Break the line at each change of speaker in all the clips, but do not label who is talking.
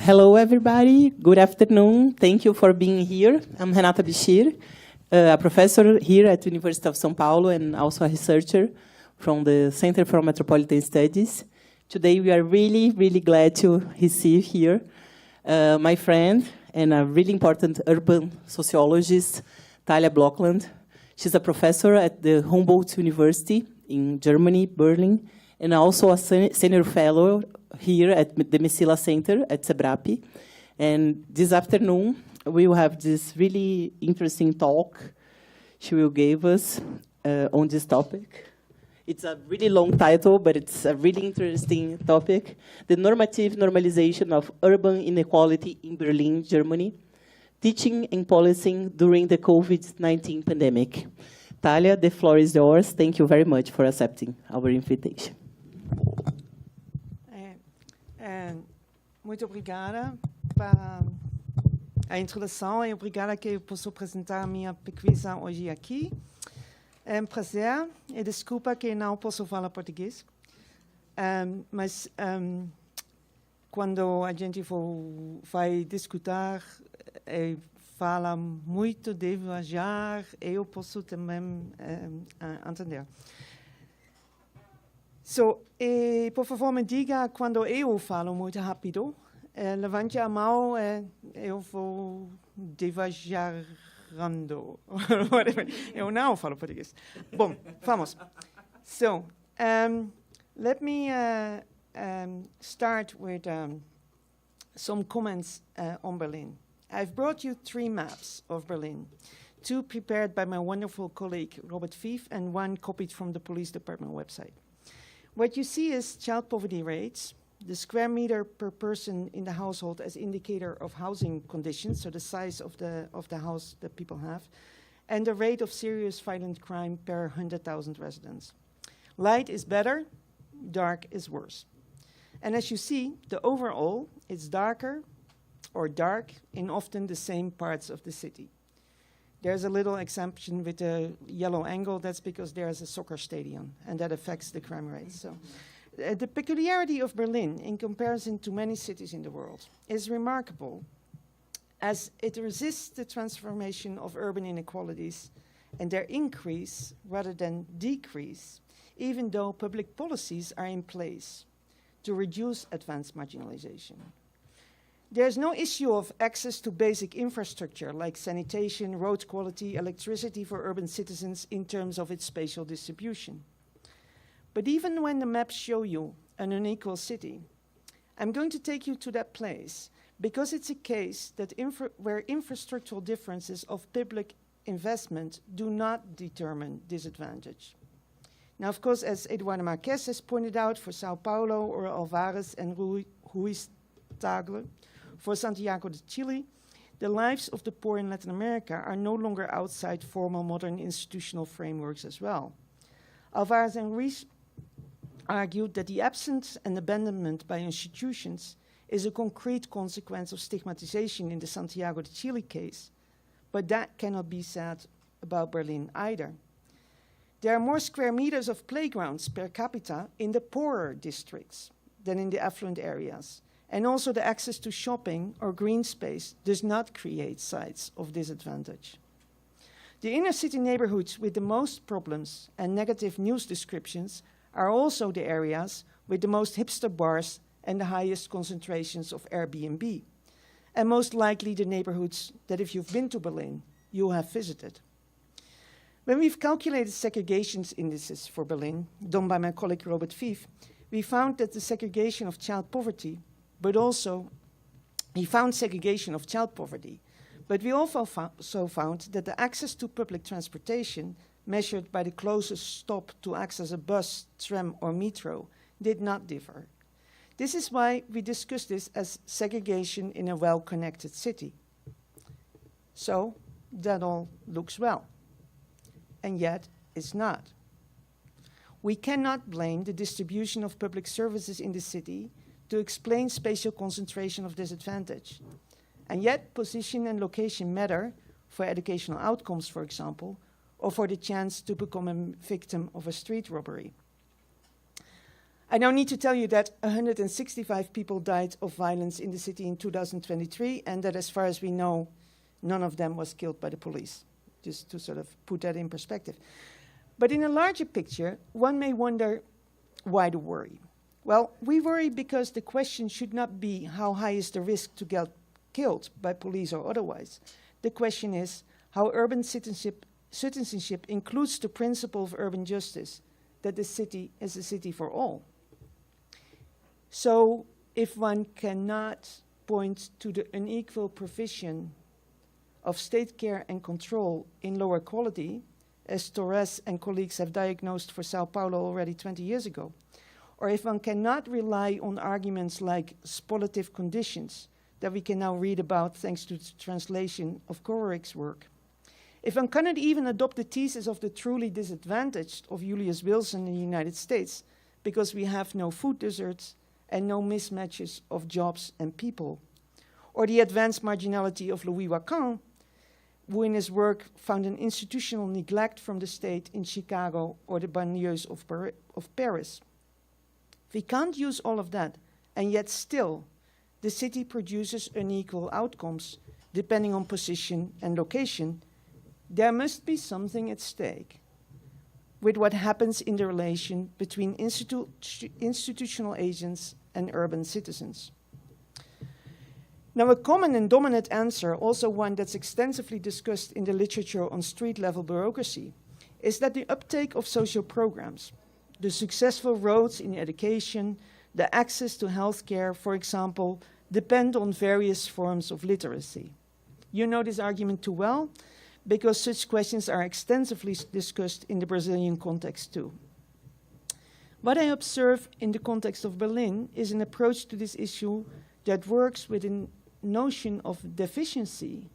Hello, everybody. Good afternoon. Thank you for being here. I'm Renata Bichir, a professor here at the University of São Paulo and also a researcher from the Center for Metropolitan Studies. Today, we are really, really glad to receive here my friend and a really important urban sociologist, Talja Blokland. She's a professor at the Humboldt University in Germany, Berlin, and also a senior fellow here at the Messila Center at Sebrapi. And this afternoon, we will have this really interesting talk she will give us on this topic. It's a really long title, but it's a really interesting topic. The normative normalization of urban inequality in Berlin, Germany. Teaching and policing during the COVID-19 pandemic. Talja, the floor is yours. Thank you very much for accepting our invitation.
Muito obrigada para a introdução e obrigada que eu posso apresentar a minha pesquisa hoje aqui. É um prazer e desculpa que não posso falar português, mas quando a gente vai discutir e fala muito de viajar, eu posso também entender. Por favor, me diga quando eu falo muito rápido. Levante a mão, eu vou devagarando. Eu não falo português. Bom, vamos. Let me start with some comments on Berlin. I've brought you 3 maps of Berlin, 2 prepared by my wonderful colleague, Robert Fief, and 1 copied from the police department website. What you see is child poverty rates, the square meter per person in the household as indicator of housing conditions, so the size of the house that people have, and the rate of serious violent crime per 100,000 residents. Light is better, dark is worse. And as you see, the overall is darker or dark in often the same parts of the city. There's a little exemption with a yellow angle. That's because there's a soccer stadium, and that affects the crime rate. So, the peculiarity of Berlin, in comparison to many cities in the world, is remarkable, as it resists the transformation of urban inequalities and their increase rather than decrease, even though public policies are in place to reduce advanced marginalization. There's no issue of access to basic infrastructure like sanitation, road quality, electricity for urban citizens in terms of its spatial distribution. But even when the maps show you an unequal city, I'm going to take you to that place because it's a case that where infrastructural differences of public investment do not determine disadvantage. Now, of course, as Eduardo Marques has pointed out for Sao Paulo, or Alvarez and Ruiz Tagle, for Santiago de Chile, the lives of the poor in Latin America are no longer outside formal modern institutional frameworks as well. Alvarez and Ruiz argued that the absence and abandonment by institutions is a concrete consequence of stigmatization in the Santiago de Chile case, but that cannot be said about Berlin either. There are more square meters of playgrounds per capita in the poorer districts than in the affluent areas. And also the access to shopping or green space does not create sites of disadvantage. The inner city neighborhoods with the most problems and negative news descriptions are also the areas with the most hipster bars and the highest concentrations of Airbnb, and most likely the neighborhoods that if you've been to Berlin, you have visited. When we've calculated segregation indices for Berlin, done by my colleague Robert Fief, we found that the segregation of child poverty, but also he found segregation of child poverty. But we also found that the access to public transportation, measured by the closest stop to access a bus, tram, or metro, did not differ. This is why we discuss this as segregation in a well-connected city. So that all looks well, and yet it's not. We cannot blame the distribution of public services in the city to explain spatial concentration of disadvantage. And yet, position and location matter for educational outcomes, for example, or for the chance to become a victim of a street robbery. I now need to tell you that 165 people died of violence in the city in 2023, and that as far as we know, none of them was killed by the police, just to sort of put that in perspective. But in a larger picture, one may wonder, why the worry? Well, we worry because the question should not be how high is the risk to get killed by police or otherwise. The question is how urban citizenship includes the principle of urban justice, that the city is a city for all. So if one cannot point to the unequal provision of state care and control in lower quality, as Torres and colleagues have diagnosed for Sao Paulo already 20 years ago, or if one cannot rely on arguments like spolative conditions that we can now read about thanks to the translation of Kororic's work, if one cannot even adopt the thesis of the truly disadvantaged of Julius Wilson in the United States because we have no food deserts and no mismatches of jobs and people, or the advanced marginality of Louis Wacan, who in his work found an institutional neglect from the state in Chicago or the banlieues of Paris. We can't use all of that, and yet still, the city produces unequal outcomes depending on position and location. There must be something at stake with what happens in the relation between institutional agents and urban citizens. Now, a common and dominant answer, also one that's extensively discussed in the literature on street-level bureaucracy, is that the uptake of social programs, the successful roads in education, the access to healthcare, for example, depend on various forms of literacy. You know this argument too well, because such questions are extensively discussed in the Brazilian context too. What I observe in the context of Berlin is an approach to this issue that works with a notion of deficiency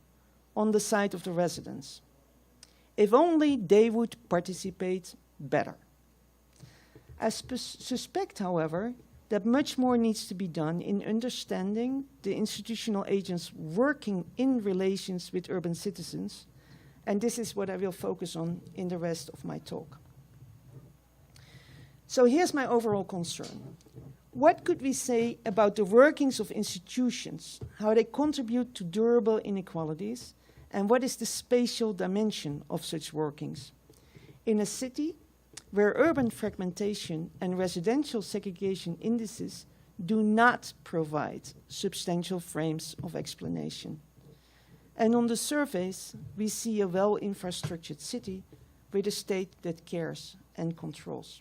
on the side of the residents. If only they would participate better. I suspect, however, that much more needs to be done in understanding the institutional agents working in relations with urban citizens, and this is what I will focus on in the rest of my talk. So here's my overall concern. What could we say about the workings of institutions, how they contribute to durable inequalities, and what is the spatial dimension of such workings? In a city where urban fragmentation and residential segregation indices do not provide substantial frames of explanation. And on the surface, we see a well-infrastructured city with a state that cares and controls.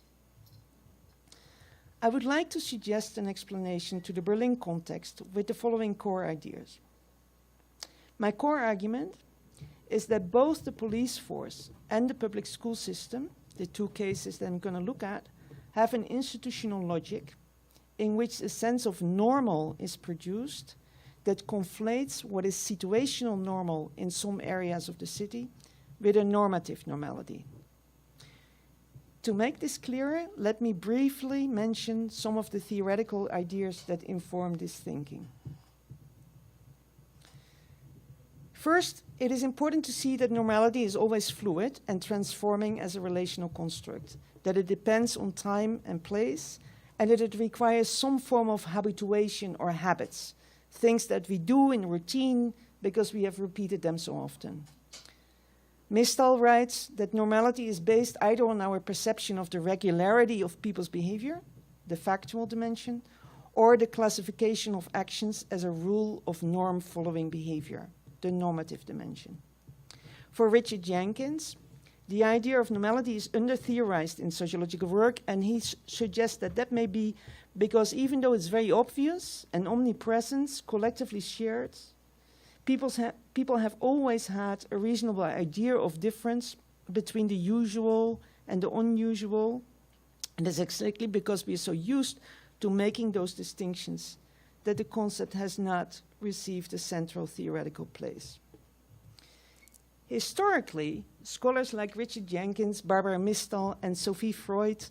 I would like to suggest an explanation to the Berlin context with the following core ideas. My core argument is that both the police force and the public school system, the two cases that I'm going to look at, have an institutional logic in which a sense of normal is produced that conflates what is situational normal in some areas of the city with a normative normality. To make this clearer, let me briefly mention some of the theoretical ideas that inform this thinking. First, it is important to see that normality is always fluid and transforming as a relational construct, that it depends on time and place, and that it requires some form of habituation or habits, things that we do in routine because we have repeated them so often. Mistal writes that normality is based either on our perception of the regularity of people's behavior, the factual dimension, or the classification of actions as a rule of norm-following behavior, the normative dimension. For Richard Jenkins, the idea of normality is under-theorized in sociological work, and he suggests that that may be because even though it's very obvious and omnipresent, collectively shared, people have always had a reasonable idea of difference between the usual and the unusual, and that's exactly because we are so used to making those distinctions that the concept has not received a central theoretical place. Historically, scholars like Richard Jenkins, Barbara Mistal, and Sophie Freud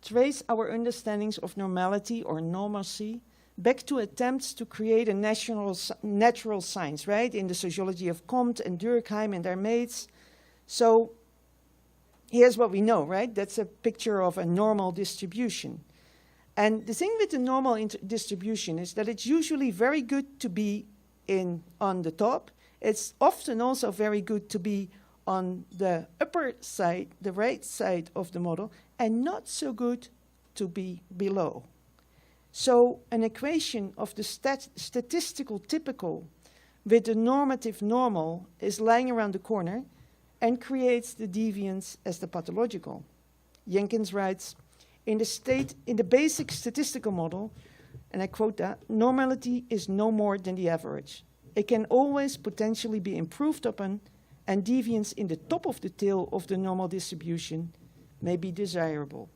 trace our understandings of normality or normalcy back to attempts to create a natural science, right? In the sociology of Comte and Durkheim and their mates. So here's what we know, right? That's a picture of a normal distribution. And the thing with the normal distribution is that it's usually very good to be on the top. It's often also very good to be on the upper side, the right side of the model, and not so good to be below. So an equation of the statistical typical with the normative normal is lying around the corner and creates the deviance as the pathological. Jenkins writes, in the basic statistical model, and I quote that, normality is no more than the average. It can always potentially be improved upon, and deviance in the top of the tail of the normal distribution may be desirable.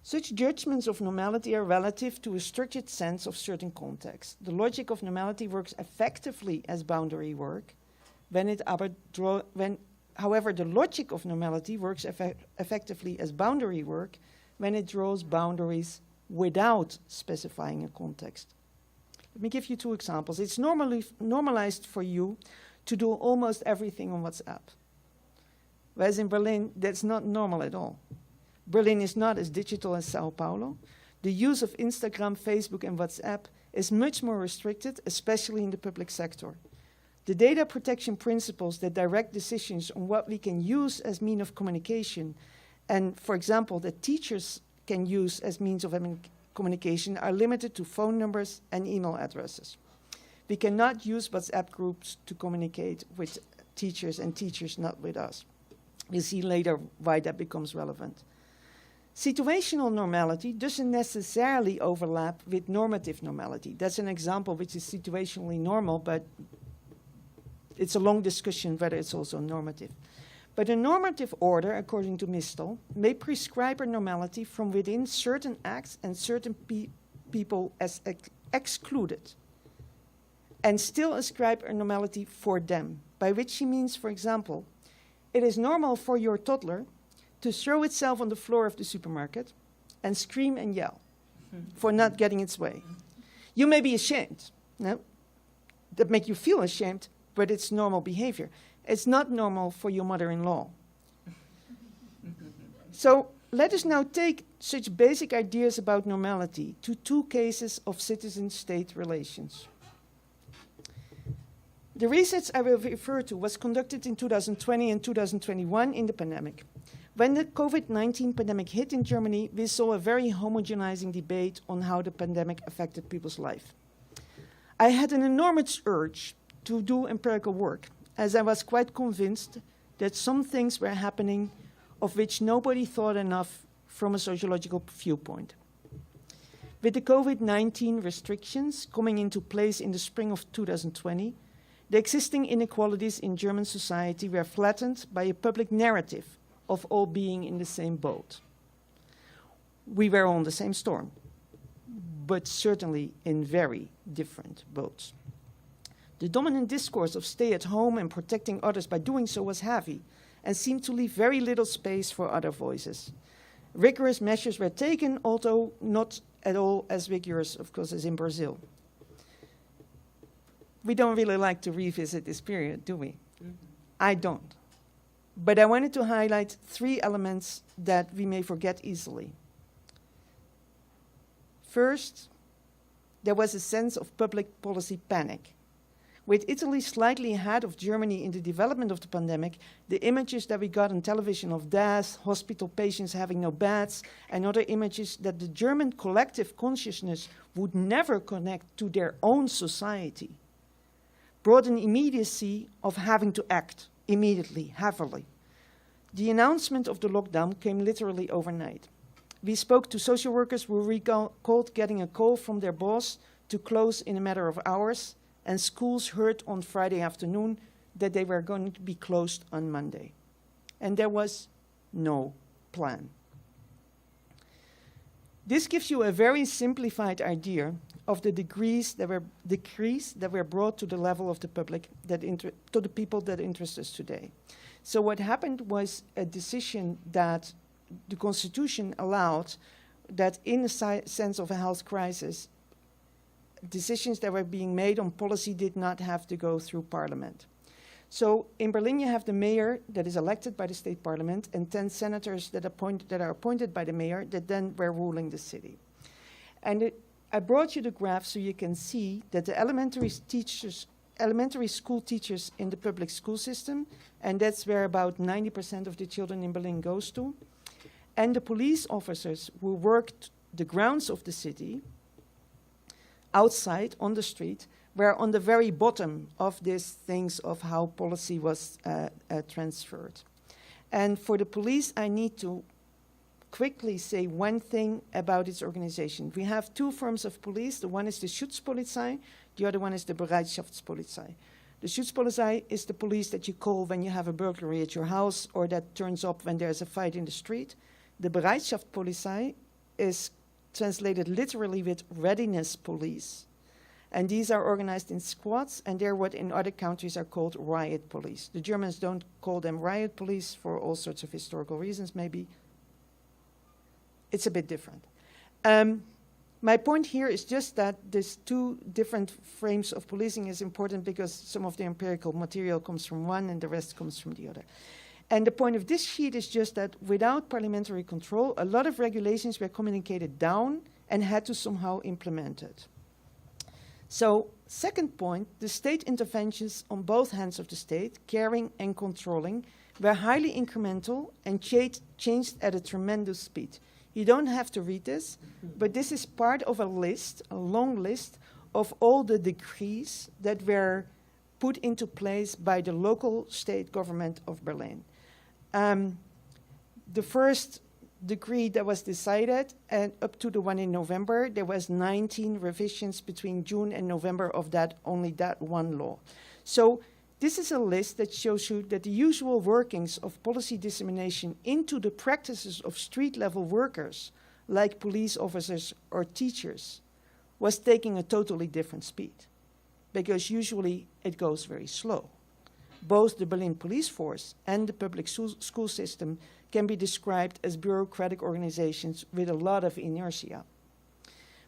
Such judgments of normality are relative to a structured sense of certain context. The logic of normality works effectively as boundary work, however, the logic of normality works effectively as boundary work when it draws boundaries without specifying a context. Let me give you two examples. It's normalized for you to do almost everything on WhatsApp. Whereas in Berlin, that's not normal at all. Berlin is not as digital as Sao Paulo. The use of Instagram, Facebook, and WhatsApp is much more restricted, especially in the public sector. The data protection principles that direct decisions on what we can use as means of communication, and, for example, that teachers can use as means of communication, are limited to phone numbers and email addresses. We cannot use WhatsApp groups to communicate with teachers and teachers not with us. We'll see later why that becomes relevant. Situational normality doesn't necessarily overlap with normative normality. That's an example which is situationally normal, but it's a long discussion whether it's also normative. But a normative order, according to Mistel, may prescribe a normality from within certain acts and certain people as excluded, and still ascribe a normality for them, by which she means, for example, it is normal for your toddler to throw itself on the floor of the supermarket and scream and yell for not getting its way. You may be ashamed, no? That make you feel ashamed, but it's normal behavior. It's not normal for your mother-in-law. So let us now take such basic ideas about normality to two cases of citizen-state relations. The research I will refer to was conducted in 2020 and 2021 in the pandemic. When the COVID-19 pandemic hit in Germany, we saw a very homogenizing debate on how the pandemic affected people's life. I had an enormous urge to do empirical work, as I was quite convinced that some things were happening of which nobody thought enough from a sociological viewpoint. With the COVID-19 restrictions coming into place in the spring of 2020, the existing inequalities in German society were flattened by a public narrative of all being in the same boat. We were on the same storm, but certainly in very different boats. The dominant discourse of stay at home and protecting others by doing so was heavy and seemed to leave very little space for other voices. Rigorous measures were taken, although not at all as rigorous, of course, as in Brazil. We don't really like to revisit this period, do we? Mm-hmm. I don't. But I wanted to highlight three elements that we may forget easily. First, there was a sense of public policy panic. With Italy slightly ahead of Germany in the development of the pandemic, the images that we got on television of death, hospital patients having no beds, and other images that the German collective consciousness would never connect to their own society, brought an immediacy of having to act immediately, heavily. The announcement of the lockdown came literally overnight. We spoke to social workers who recalled getting a call from their boss to close in a matter of hours, and schools heard on Friday afternoon that they were going to be closed on Monday. And there was no plan. This gives you a very simplified idea of the decrees that were brought to the level of the public, to the people that interest us today. So what happened was a decision that the Constitution allowed that in the sense of a health crisis, decisions that were being made on policy did not have to go through Parliament. So in Berlin, you have the mayor that is elected by the state parliament and 10 senators that are appointed by the mayor that then were ruling the city. And I brought you the graph so you can see that the elementary school teachers in the public school system, and that's where about 90% of the children in Berlin goes to, and the police officers who worked the grounds of the city, outside on the street, were on the very bottom of these things of how policy was transferred. And for the police, I need to quickly say one thing about its organization. We have two forms of police. The one is the Schutzpolizei, the other one is the Bereitschaftspolizei. The Schutzpolizei is the police that you call when you have a burglary at your house or that turns up when there's a fight in the street. The Bereitschaftspolizei is translated literally with readiness police. And these are organized in squads, and they're what in other countries are called riot police. The Germans don't call them riot police for all sorts of historical reasons, maybe. It's a bit different. My point here is just that these two different frames of policing is important because some of the empirical material comes from one and the rest comes from the other. And the point of this sheet is just that without parliamentary control, a lot of regulations were communicated down and had to somehow implement it. So, second point, the state interventions on both hands of the state, caring and controlling, were highly incremental and changed at a tremendous speed. You don't have to read this, but this is part of a list, a long list, of all the decrees that were put into place by the local state government of Berlin. The first decree that was decided, and up to the one in November, there was 19 revisions between June and November of that, only that one law. So this is a list that shows you that the usual workings of policy dissemination into the practices of street-level workers, like police officers or teachers, was taking a totally different speed, because usually it goes very slow. Both the Berlin police force and the public school system can be described as bureaucratic organizations with a lot of inertia.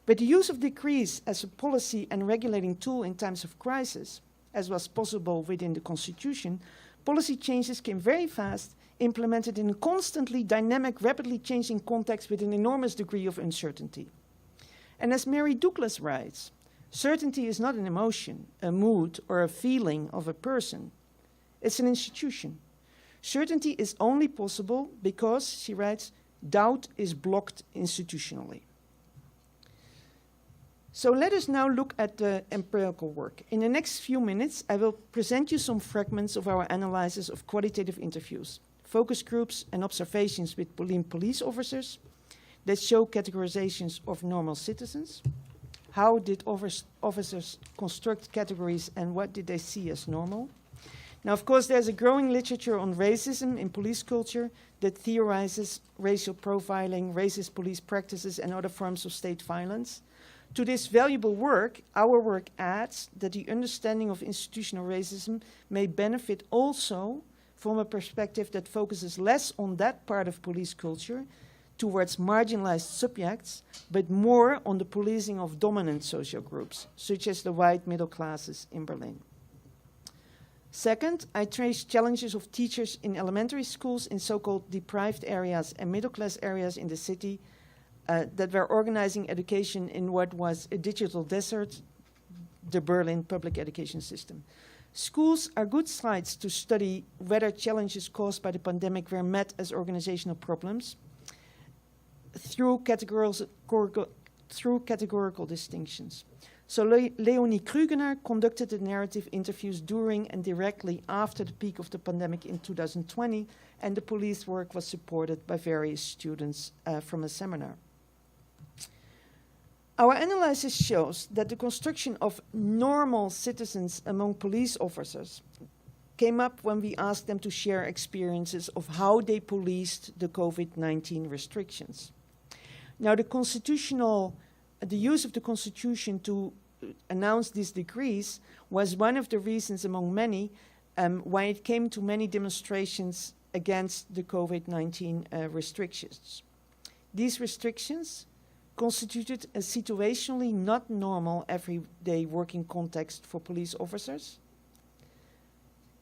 But the use of decrees as a policy and regulating tool in times of crisis, as was possible within the Constitution, policy changes came very fast, implemented in a constantly dynamic, rapidly changing context with an enormous degree of uncertainty. And as Mary Douglas writes, certainty is not an emotion, a mood, or a feeling of a person. It's an institution. Certainty is only possible because, she writes, doubt is blocked institutionally. So let us now look at the empirical work. In the next few minutes, I will present you some fragments of our analysis of qualitative interviews, focus groups and observations with Berlin police officers that show categorizations of normal citizens. How did officers construct categories and what did they see as normal? Now, of course, there's a growing literature on racism in police culture that theorizes racial profiling, racist police practices, and other forms of state violence. To this valuable work, our work adds that the understanding of institutional racism may benefit also from a perspective that focuses less on that part of police culture towards marginalized subjects, but more on the policing of dominant social groups, such as the white middle classes in Berlin. Second, I traced challenges of teachers in elementary schools in so-called deprived areas and middle-class areas in the city that were organizing education in what was a digital desert, the Berlin public education system. Schools are good sites to study whether challenges caused by the pandemic were met as organizational problems through categorical distinctions. So Leonie Krugener conducted the narrative interviews during and directly after the peak of the pandemic in 2020, and the police work was supported by various students from a seminar. Our analysis shows that the construction of normal citizens among police officers came up when we asked them to share experiences of how they policed the COVID-19 restrictions. Now, the use of the Constitution to announce these decrees was one of the reasons among many why it came to many demonstrations against the COVID-19 restrictions. These restrictions constituted a situationally not normal everyday working context for police officers.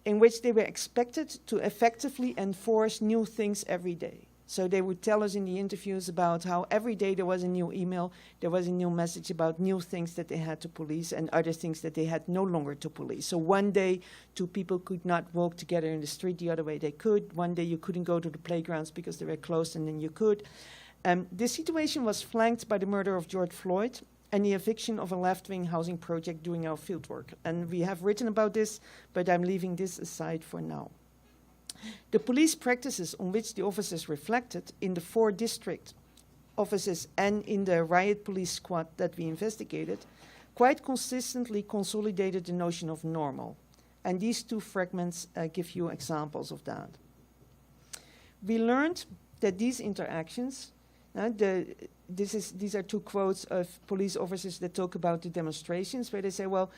in which they were expected to effectively enforce new things every day. So they would tell us in the interviews about how every day there was a new email, there was a new message about new things that they had to police and other things that they had no longer to police. So one day, two people could not walk together in the street, the other way they could. One day you couldn't go to the playgrounds because they were closed, and then you could. This situation was flanked by the murder of George Floyd and the eviction of a left-wing housing project doing our fieldwork. And we have written about this, but I'm leaving this aside for now. The police practices on which the officers reflected in the 4 district offices and in the riot police squad that we investigated quite consistently consolidated the notion of normal. And these 2 fragments give you examples of that. We learned that these interactions, these are 2 quotes of police officers that talk about the demonstrations, where they say, well,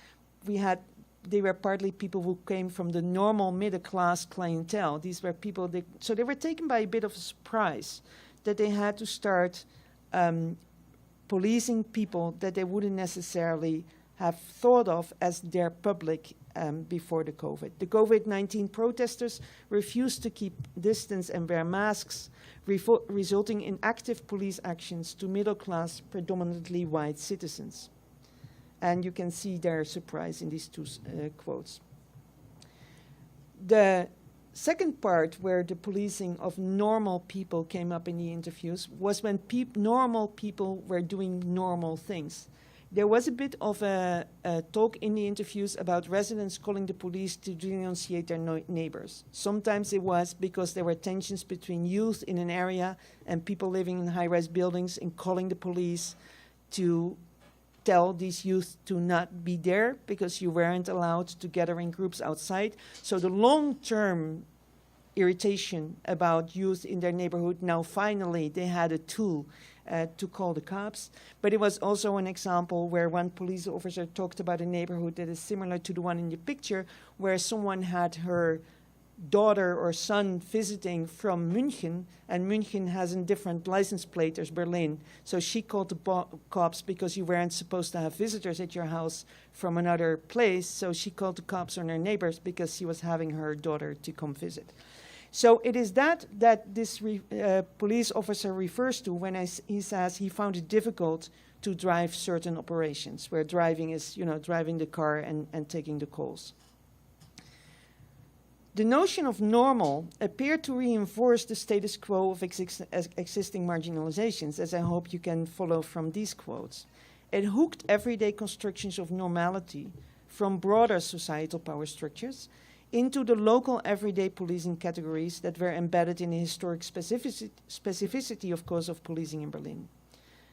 they were partly people who came from the normal middle-class clientele. These were people, so they were taken by a bit of a surprise that they had to start policing people that they wouldn't necessarily have thought of as their public before the COVID. The COVID-19 protesters refused to keep distance and wear masks, resulting in active police actions to middle-class, predominantly white citizens. And you can see their surprise in these 2 quotes. The second part where the policing of normal people came up in the interviews was when normal people were doing normal things. There was a bit of a talk in the interviews about residents calling the police to denunciate their neighbors. Sometimes it was because there were tensions between youth in an area and people living in high-rise buildings and calling the police to tell these youth to not be there because you weren't allowed to gather in groups outside. So the long-term irritation about youth in their neighborhood, now finally they had a tool to call the cops. But it was also an example where one police officer talked about a neighborhood that is similar to the one in the picture, where someone had her daughter or son visiting from München, and München has a different license plate as Berlin. So she called the cops because you weren't supposed to have visitors at your house from another place. So she called the cops on her neighbors because she was having her daughter to come visit. So it is that this police officer refers to when he says he found it difficult to drive certain operations, where driving is, driving the car and taking the calls. The notion of normal appeared to reinforce the status quo of existing marginalizations, as I hope you can follow from these quotes. It hooked everyday constructions of normality from broader societal power structures into the local everyday policing categories that were embedded in the historic specificity, of course, of policing in Berlin.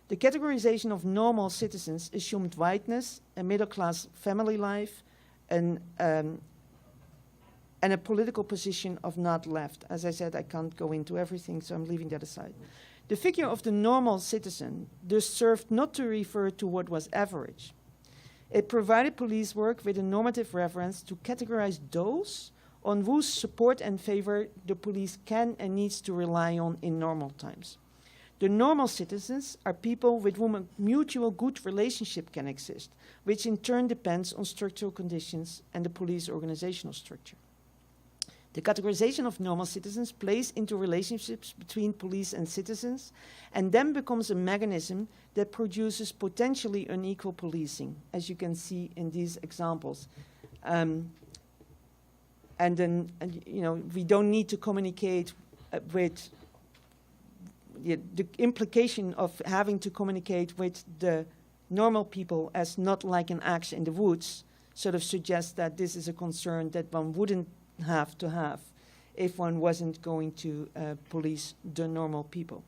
The categorization of normal citizens assumed whiteness, a middle-class family life, and a political position of not left. As I said, I can't go into everything, so I'm leaving that aside. The figure of the normal citizen thus served not to refer to what was average. It provided police work with a normative reference to categorize those on whose support and favor the police can and needs to rely on in normal times. The normal citizens are people with whom a mutual good relationship can exist, which in turn depends on structural conditions and the police organizational structure. The categorization of normal citizens plays into relationships between police and citizens and then becomes a mechanism that produces potentially unequal policing, as you can see in these examples. And then, we don't need to communicate with the implication of having to communicate with the normal people as not like an axe in the woods sort of suggests that this is a concern that one wouldn't have to have if one wasn't going to police the normal people.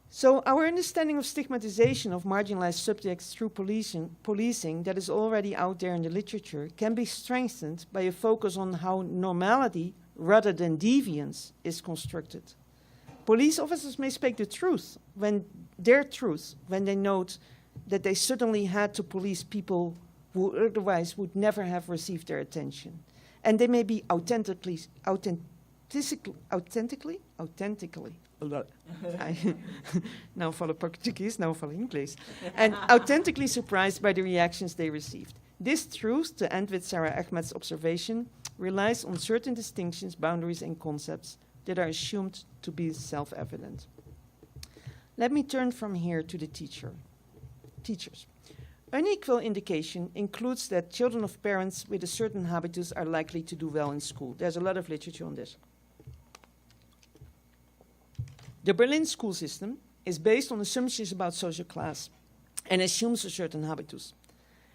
So our understanding of stigmatization of marginalized subjects through policing that is already out there in the literature can be strengthened by a focus on how normality rather than deviance is constructed. Police officers may speak the truth when they note that they suddenly had to police people who otherwise would never have received their attention. And they may be authentically now follow Portuguese, now follow English, and authentically surprised by the reactions they received. This truth, to end with Sarah Ahmed's observation, relies on certain distinctions, boundaries, and concepts that are assumed to be self-evident. Let me turn from here to the teachers. Unequal indication includes that children of parents with a certain habitus are likely to do well in school. There's a lot of literature on this. The Berlin school system is based on assumptions about social class and assumes a certain habitus.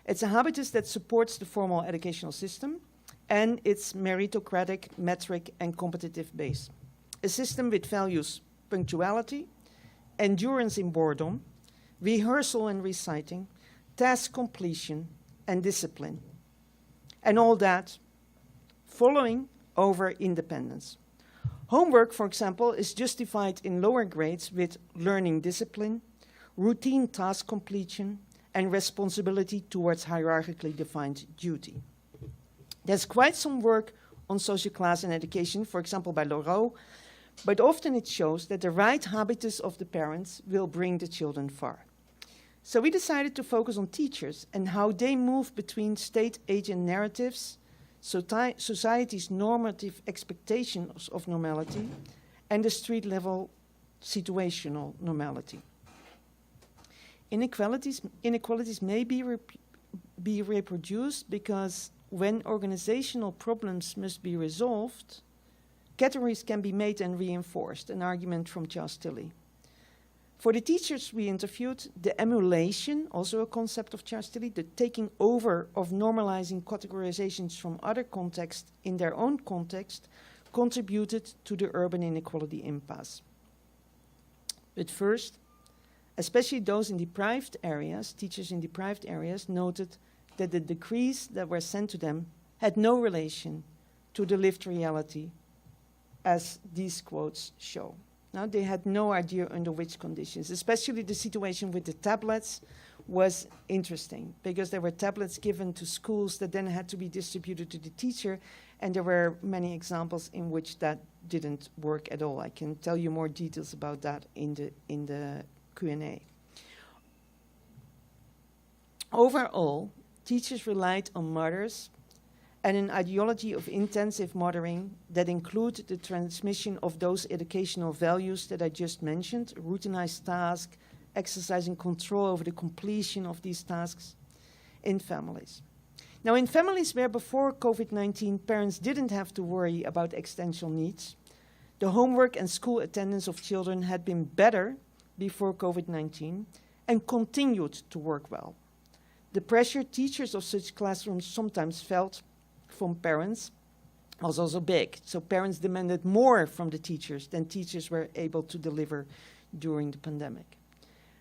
It's a habitus that supports the formal educational system and its meritocratic, metric, and competitive base. A system with values punctuality, endurance in boredom, rehearsal and reciting, task completion, and discipline. And all that following over independence. Homework, for example, is justified in lower grades with learning discipline, routine task completion, and responsibility towards hierarchically defined duty. There's quite some work on social class and education, for example, by Laureau, but often it shows that the right habitus of the parents will bring the children far. So we decided to focus on teachers and how they move between state agent narratives, society's normative expectations of normality, and the street-level situational normality. Inequalities may be reproduced because when organizational problems must be resolved, categories can be made and reinforced, an argument from Charles Tilly. For the teachers we interviewed, the emulation, also a concept of Charles Tilly, the taking over of normalizing categorizations from other contexts in their own context, contributed to the urban inequality impasse. But first, especially those in deprived areas, teachers in deprived areas, noted that the decrees that were sent to them had no relation to the lived reality, as these quotes show. Now, they had no idea under which conditions. Especially the situation with the tablets was interesting, because there were tablets given to schools that then had to be distributed to the teacher, and there were many examples in which that didn't work at all. I can tell you more details about that in the Q&A. Overall, teachers relied on mothers and an ideology of intensive mothering that include the transmission of those educational values that I just mentioned, routinized tasks, exercising control over the completion of these tasks in families. Now, in families where before COVID-19 parents didn't have to worry about existential needs, the homework and school attendance of children had been better before COVID-19 and continued to work well. The pressure teachers of such classrooms sometimes felt from parents was also big. So parents demanded more from the teachers than teachers were able to deliver during the pandemic.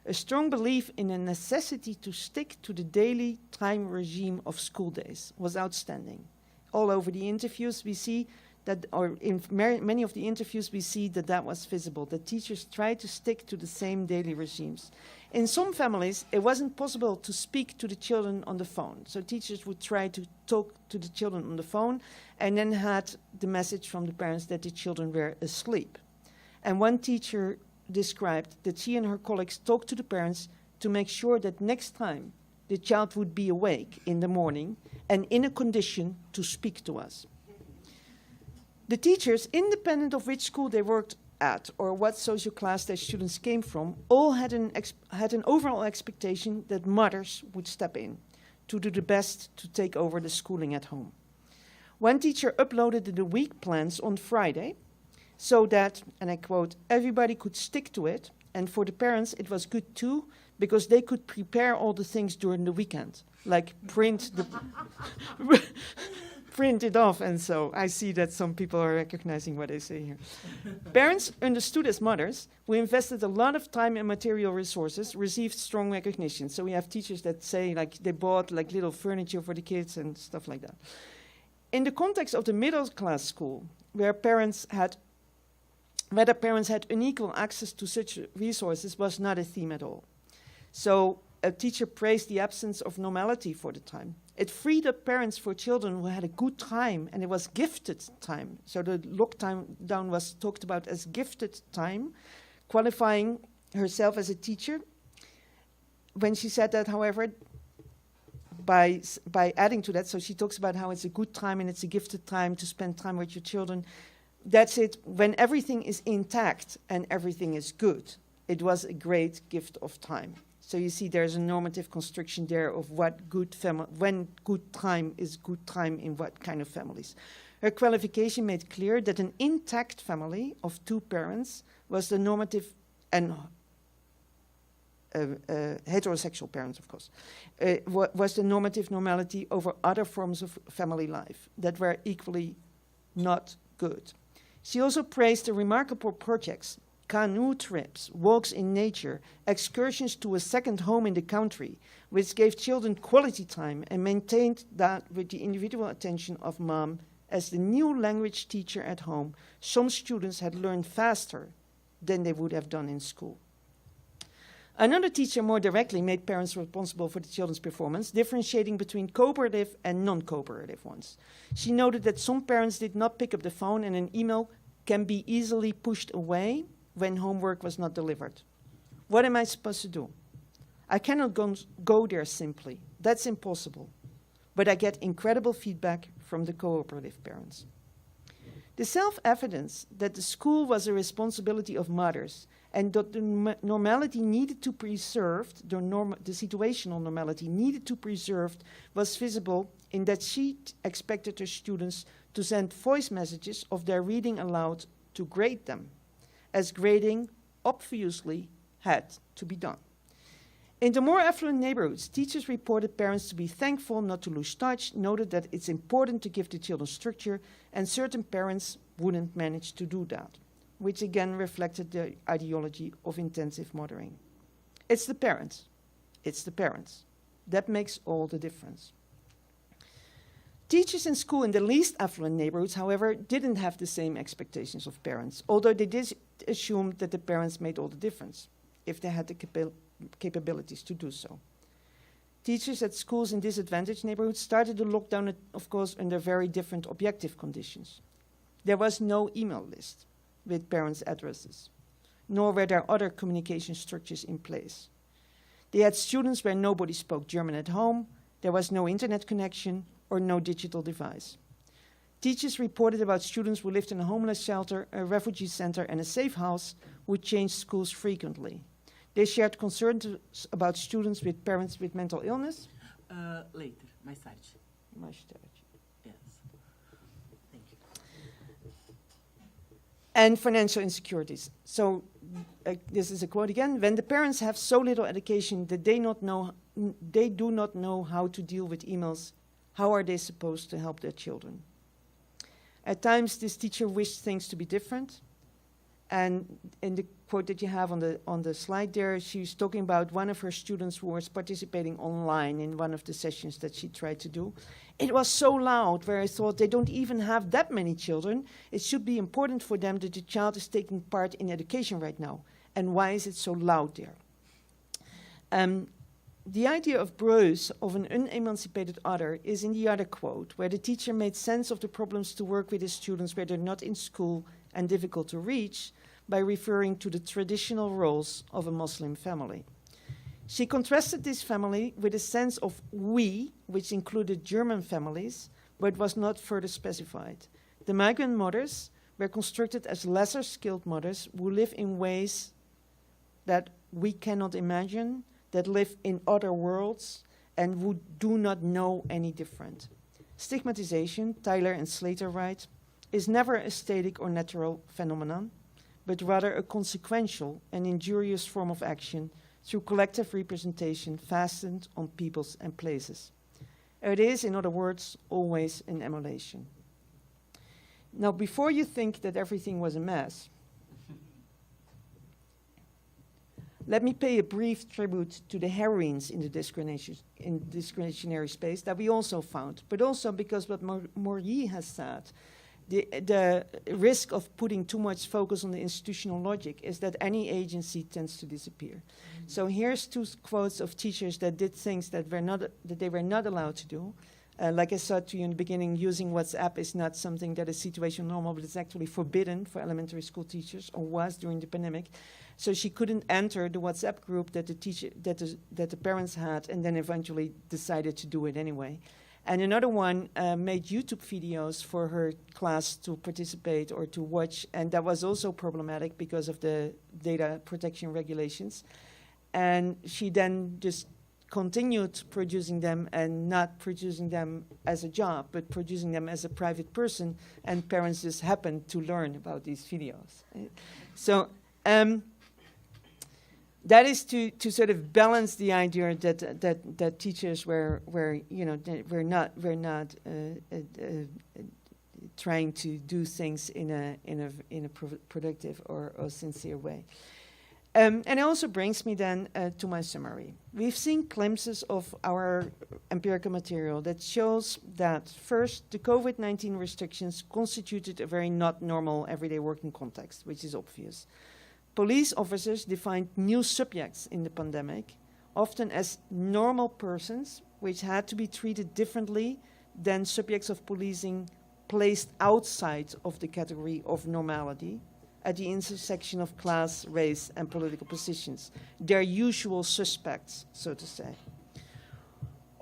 A strong belief in the necessity to stick to the daily time regime of school days was outstanding. All over the interviews we see that, or in many of the interviews we see that that was visible, that teachers tried to stick to the same daily regimes. In some families, it wasn't possible to speak to the children on the phone. So teachers would try to talk to the children on the phone and then had the message from the parents that the children were asleep. And one teacher described that she and her colleagues talked to the parents to make sure that next time the child would be awake in the morning and in a condition to speak to us. The teachers, independent of which school they worked at or what social class their students came from, all had an overall expectation that mothers would step in to do the best to take over the schooling at home. One teacher uploaded the week plans on Friday so that, and I quote, everybody could stick to it, and for the parents it was good too, because they could prepare all the things during the weekend, like print it off, and so I see that some people are recognizing what I say here. Parents, understood as mothers, who invested a lot of time and material resources, received strong recognition. So we have teachers that say, like, they bought like little furniture for the kids and stuff like that. In the context of the middle class school, where whether parents had unequal access to such resources was not a theme at all. So a teacher praised the absence of normality for the time. It freed up parents for children who had a good time, and it was gifted time. So the lockdown was talked about as gifted time, qualifying herself as a teacher. When she said that, however, by adding to that, so she talks about how it's a good time and it's a gifted time to spend time with your children. That's it. When everything is intact and everything is good, it was a great gift of time. So you see there's a normative construction there of what when good time is good time in what kind of families. Her qualification made clear that an intact family of two parents was the normative, and heterosexual parents, of course, was the normative normality over other forms of family life that were equally not good. She also praised the remarkable projects, canoe trips, walks in nature, excursions to a second home in the country, which gave children quality time and maintained that with the individual attention of mom. As the new language teacher at home, some students had learned faster than they would have done in school. Another teacher more directly made parents responsible for the children's performance, differentiating between cooperative and non-cooperative ones. She noted that some parents did not pick up the phone and an email can be easily pushed away when homework was not delivered. What am I supposed to do? I cannot go there simply. That's impossible. But I get incredible feedback from the cooperative parents. The self-evidence that the school was a responsibility of mothers and that the normality needed to be preserved, the situational normality needed to be preserved, was visible in that she expected her students to send voice messages of their reading aloud to grade them, as grading obviously had to be done. In the more affluent neighborhoods, teachers reported parents to be thankful not to lose touch, noted that it's important to give the children structure, and certain parents wouldn't manage to do that, which again reflected the ideology of intensive mothering. It's the parents. It's the parents. That makes all the difference. Teachers in school in the least affluent neighborhoods, however, didn't have the same expectations of parents, although they did assume that the parents made all the difference, if they had the capabilities to do so. Teachers at schools in disadvantaged neighborhoods started the lockdown, of course, under very different objective conditions. There was no email list with parents' addresses, nor were there other communication structures in place. They had students where nobody spoke German at home, there was no internet connection, or no digital device. Teachers reported about students who lived in a homeless shelter, a refugee center, and a safe house who changed schools frequently. They shared concerns about students with parents with mental illness.
Later, mais tarde.
Mais tarde.
Yes. Thank you.
And financial insecurities. So this is a quote again. When the parents have so little education that they do not know how to deal with emails, how are they supposed to help their children? At times, this teacher wished things to be different. And in the quote that you have on the slide there, she's talking about one of her students who was participating online in one of the sessions that she tried to do. It was so loud, where I thought they don't even have that many children. It should be important for them that the child is taking part in education right now. And why is it so loud there? The idea of Breus, of an unemancipated other, is in the other quote, where the teacher made sense of the problems to work with his students where they're not in school and difficult to reach, by referring to the traditional roles of a Muslim family. She contrasted this family with a sense of we, which included German families, but was not further specified. The migrant mothers were constructed as lesser skilled mothers who live in ways that we cannot imagine, that live in other worlds, and who do not know any different. Stigmatization, Tyler and Slater write, is never a static or natural phenomenon, but rather a consequential and injurious form of action through collective representation fastened on peoples and places. It is, in other words, always an emulation. Now, before you think that everything was a mess, let me pay a brief tribute to the heroines in the discriminationary space that we also found, but also because what Maury has said, the risk of putting too much focus on the institutional logic is that any agency tends to disappear. So here's two quotes of teachers that did things that they were not allowed to do. Like I said to you in the beginning, using WhatsApp is not something that is situational normal, but it's actually forbidden for elementary school teachers, or was during the pandemic. So she couldn't enter the WhatsApp group that the parents had, and then eventually decided to do it anyway. And another one made YouTube videos for her class to participate or to watch, and that was also problematic because of the data protection regulations. And she then just continued producing them, and not producing them as a job, but producing them as a private person, and parents just happened to learn about these videos. So that is to sort of balance the idea that teachers were not trying to do things in a productive or sincere way. And it also brings me then to my summary. We've seen glimpses of our empirical material that shows that, first, the COVID-19 restrictions constituted a very not normal everyday working context, which is obvious. Police officers defined new subjects in the pandemic, often as normal persons, which had to be treated differently than subjects of policing placed outside of the category of normality, at the intersection of class, race, and political positions, their usual suspects, so to say.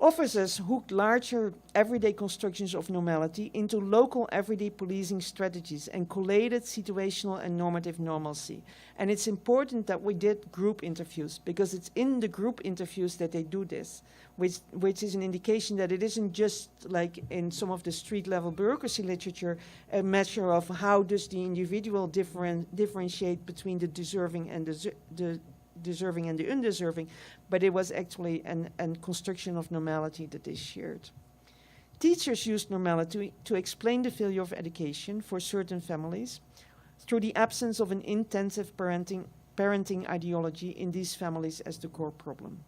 Officers hooked larger everyday constructions of normality into local everyday policing strategies and collated situational and normative normalcy. And it's important that we did group interviews, because it's in the group interviews that they do this, which is an indication that it isn't just like in some of the street level bureaucracy literature, a measure of how does the individual differentiate between the deserving and the deserving and the undeserving, but it was actually a construction of normality that they shared. Teachers used normality to explain the failure of education for certain families through the absence of an intensive parenting ideology in these families as the core problem.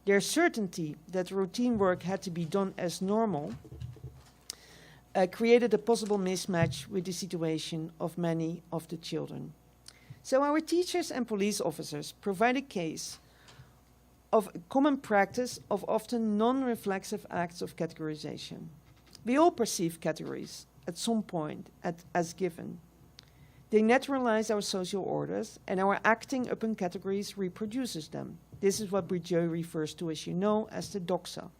Their certainty that routine work had to be done as normal created a possible mismatch with the situation of many of the children. So our teachers and police officers provide a case of a common practice of often non-reflexive acts of categorization. We all perceive categories at some point as given. They naturalize our social orders, and our acting upon categories reproduces them. This is what Prédio refers to, as you know, as the doxa.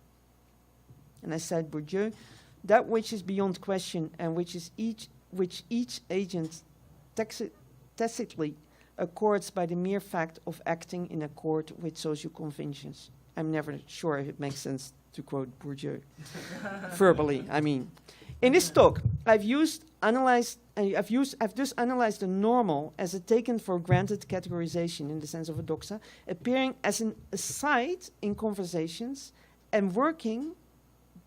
And I said, Prédio, that which is beyond question and which each agent tacitly accords by the mere fact of acting in accord with social conventions. I'm never sure if it makes sense to quote Bourdieu verbally. I mean, in this talk, I've just analyzed the normal as a taken for granted categorization in the sense of a doxa, appearing as an aside in conversations and working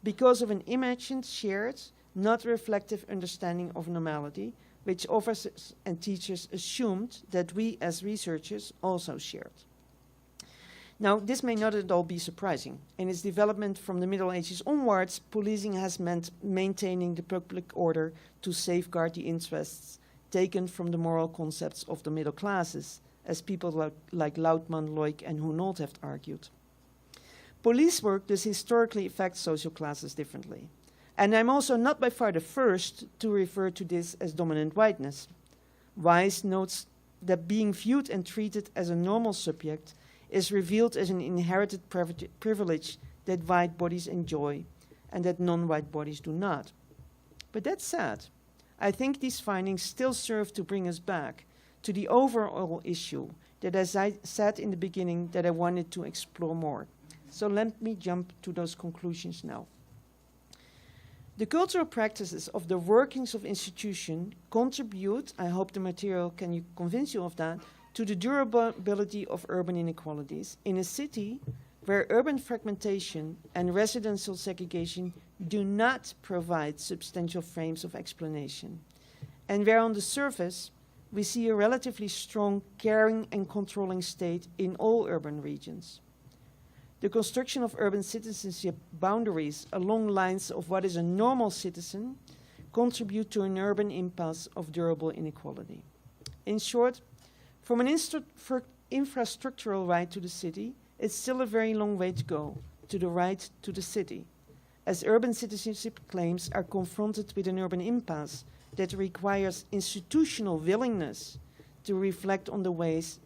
because of an imagined, shared, not reflective understanding of normality, which officers and teachers assumed that we as researchers also shared. Now, this may not at all be surprising. In its development from the Middle Ages onwards, policing has meant maintaining the public order to safeguard the interests taken from the moral concepts of the middle classes, as people like Lautmann, Loik, and Humboldt have argued. Police work does historically affect social classes differently. And I'm also not by far the first to refer to this as dominant whiteness. Weiss notes that being viewed and treated as a normal subject is revealed as an inherited privilege that white bodies enjoy and that non-white bodies do not. But that said, I think these findings still serve to bring us back to the overall issue that, as I said in the beginning, that I wanted to explore more. So let me jump to those conclusions now. The cultural practices of the workings of institution contribute, I hope the material can convince you of that, to the durability of urban inequalities in a city where urban fragmentation and residential segregation do not provide substantial frames of explanation, and where on the surface we see a relatively strong caring and controlling state in all urban regions. The construction of urban citizenship boundaries along lines of what is a normal citizen contribute to an urban impulse of durable inequality. In short, from an infrastructural right to the city, it's still a very long way to go to the right to the city. as urban citizenship claims are confronted with an urban impasse that requires institutional willingness to reflect on the ways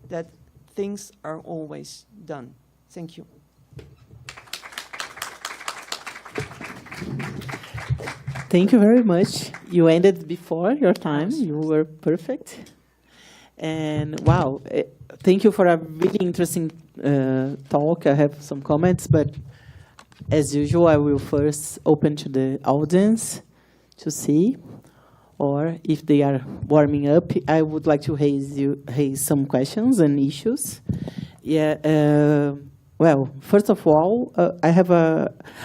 that things are always done. Thank you.
Thank you very much. You ended before your time. You were perfect. And wow, thank you for a really interesting talk. I have some comments, but as usual, I will first open to the audience to see, or if they are warming up, I would like to raise some questions and issues. Yeah. Well, first of all, I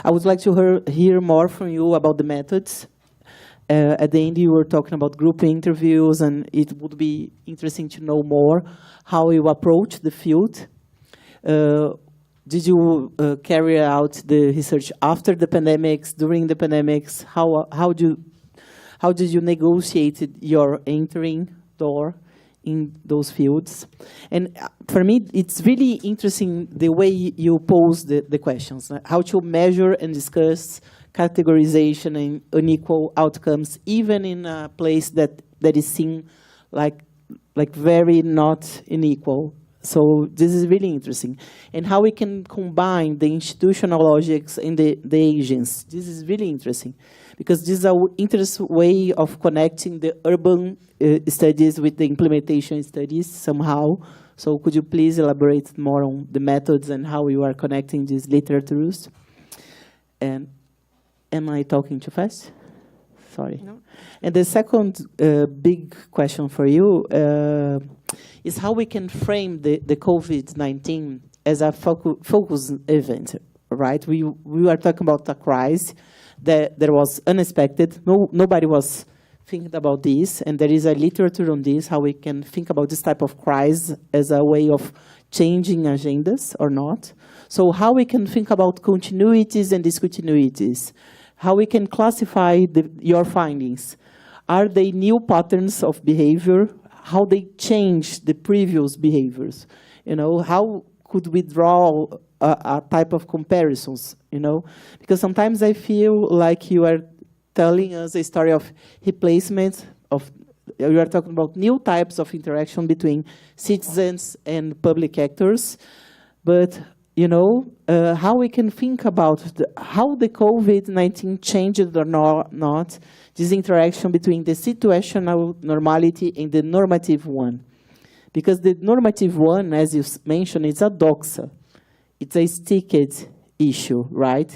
would like to hear more from you about the methods. At the end, you were talking about group interviews, and it would be interesting to know more how you approach the field. Did you carry out the research after the pandemics, during the pandemics? How did you negotiate your entering door in those fields? And for me, it's really interesting the way you pose the questions, how to measure and discuss categorization and unequal outcomes, even in a place that is seen like very not unequal. So this is really interesting. And how we can combine the institutional logics and the agents. This is really interesting, because this is an interesting way of connecting the urban studies with the implementation studies somehow. So could you please elaborate more on the methods and how you are connecting these literatures? And am I talking too fast? Sorry. No. And the second big question for you is how we can frame the COVID-19 as a focus event, right? We are talking about a crisis that was unexpected. Nobody was thinking about this, and there is a literature on this, how we can think about this type of crisis as a way of changing agendas or not. So how we can think about continuities and discontinuities, how we can classify your findings. Are they new patterns of behavior? How they change the previous behaviors? You know, how could we draw a type of comparisons? You know, because sometimes I feel like you are telling us a story of replacement of. You are talking about new types of interaction between citizens and public actors, but you know, how we can think about how the COVID-19 changed or not this interaction between the situational normality and the normative one. Because the normative one, as you mentioned, is a doxa. It's a sticked issue, right?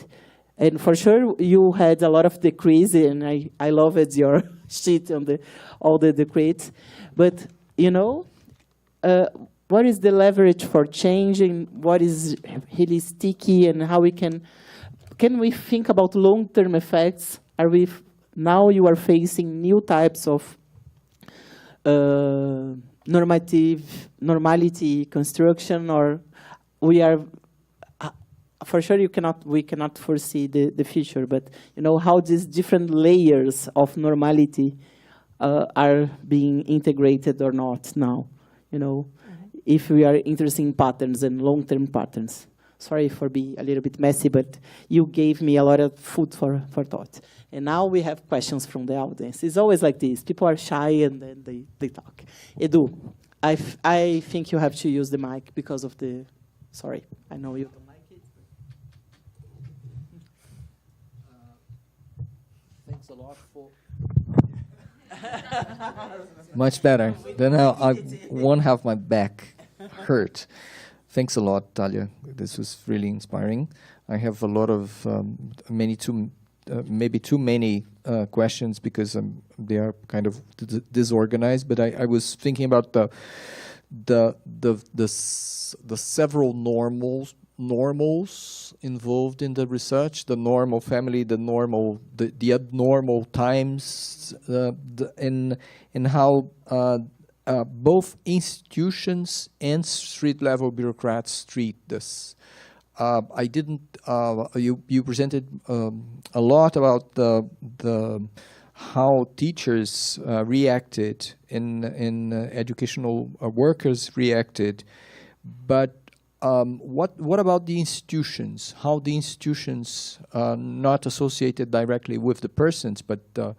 And for sure, you had a lot of decrees, and I loved your sheet on all the decrees. But, you know, what is the leverage for changing? What is really sticky, and how we can we think about long-term effects? Now you are facing new types of normality construction, or we are for sure we cannot foresee the future, but you know how these different layers of normality are being integrated or not now, you know. If we are interested in patterns and long-term patterns. Sorry for being a little bit messy, but you gave me a lot of food for thought. And now we have questions from the audience. It's always like this. People are shy and then they talk. Edu, I think you have to use the mic because of the, sorry, I know you don't like it.
Thanks a lot for... Much better. Then I won't have my back hurt. Thanks a lot, Talja. This was really inspiring. I have a lot of maybe too many questions because they are kind of disorganized. But I was thinking about the several normals involved in the research, the normal family, the abnormal times, and how both institutions and street-level bureaucrats treat this. I didn't. You presented a lot about the how teachers reacted and educational workers reacted, but what about the institutions? How the institutions, not associated directly with the persons, but the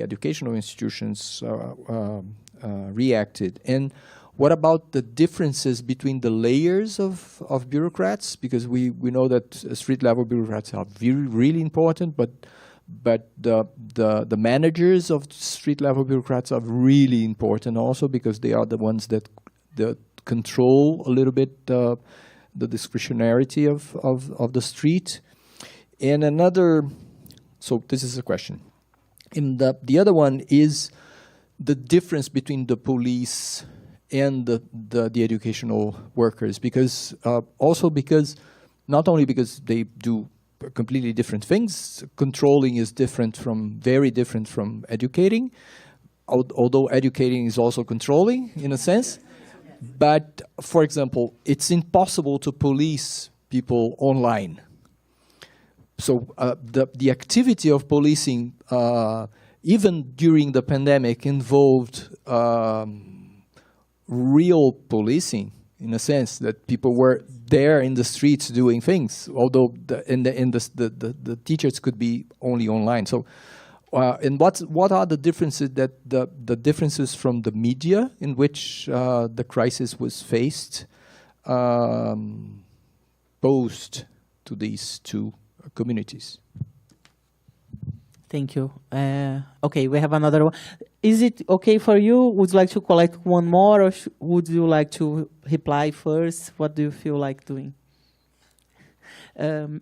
educational institutions reacted? And what about the differences between the layers of bureaucrats? Because we know that street level bureaucrats are really important, but the managers of street level bureaucrats are really important also, because they are the ones that control a little bit the discretionarity of the street. And another, so this is a question. And the other one is the difference between the police and the educational workers, because not only because they do completely different things. Controlling is very different from educating, although educating is also controlling in a sense. But, for example, it's impossible to police people online. So the activity of policing, even during the pandemic, involved real policing, in a sense that people were there in the streets doing things, although the teachers could be only online. So, and what are the differences that the differences from the media in which the crisis was faced, posed to these two communities?
Thank you. Okay, we have another one. Is it okay for you? Would you like to collect one more, or would you like to reply first? What do you feel like doing?
The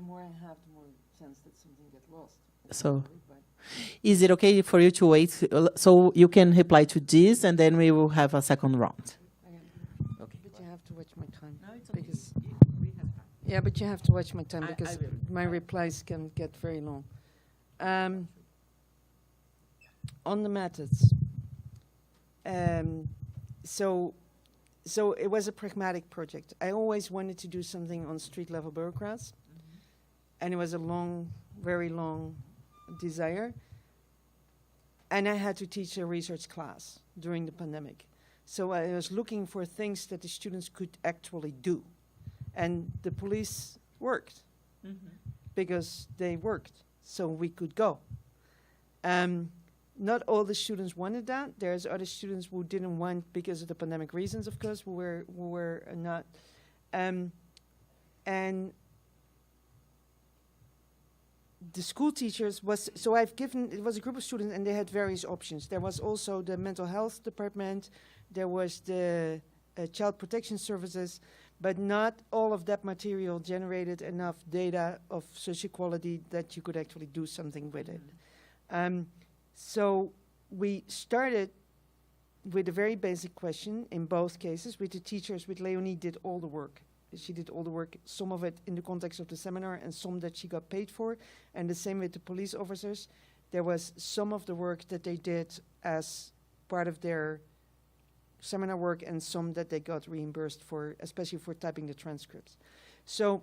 more I have, the more chance that something gets lost.
So, is it okay for you to wait so you can reply to this, and then we will have a second round?
Okay. But you have to watch my time.
No, it's okay.
Because yeah, but you have to watch my time, because my replies can get very long. On the methods, so it was a pragmatic project. I always wanted to do something on street level bureaucrats, and it was a very long desire. And I had to teach a research class during the pandemic, so I was looking for things that the students could actually do, and the police worked because they worked, so we could go. Not all the students wanted that. There's other students who didn't want, because of the pandemic reasons, of course, who were not. And the school teachers it was a group of students, and they had various options. There was also the mental health department, there was the child protection services, but not all of that material generated enough data of social quality that you could actually do something with it. So we started with a very basic question in both cases. With the teachers, with Leonie, did all the work. She did all the work, some of it in the context of the seminar and some that she got paid for. And the same with the police officers. There was some of the work that they did as part of their seminar work, and some that they got reimbursed for, especially for typing the transcripts. So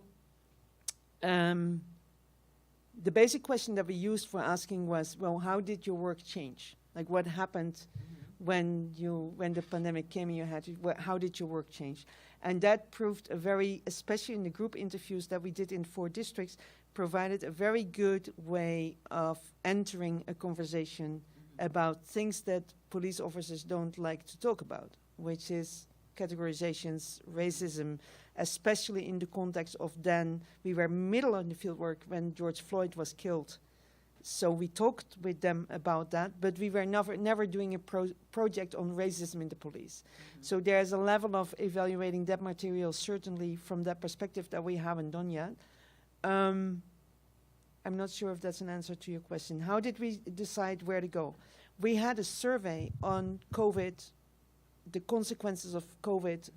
the basic question that we used for asking was, well, how did your work change? Like, what happened when the pandemic came and you had to, how did your work change? And that proved especially in the group interviews that we did in 4 districts, provided a very good way of entering a conversation about things that police officers don't like to talk about, which is categorizations, racism, especially in the context of then we were middle of the fieldwork when George Floyd was killed. So we talked with them about that, but we were never doing a project on racism in the police. So there's a level of evaluating that material, certainly from that perspective, that we haven't done yet. I'm not sure if that's an answer to your question. How did we decide where to go? We had a survey on COVID, the consequences of COVID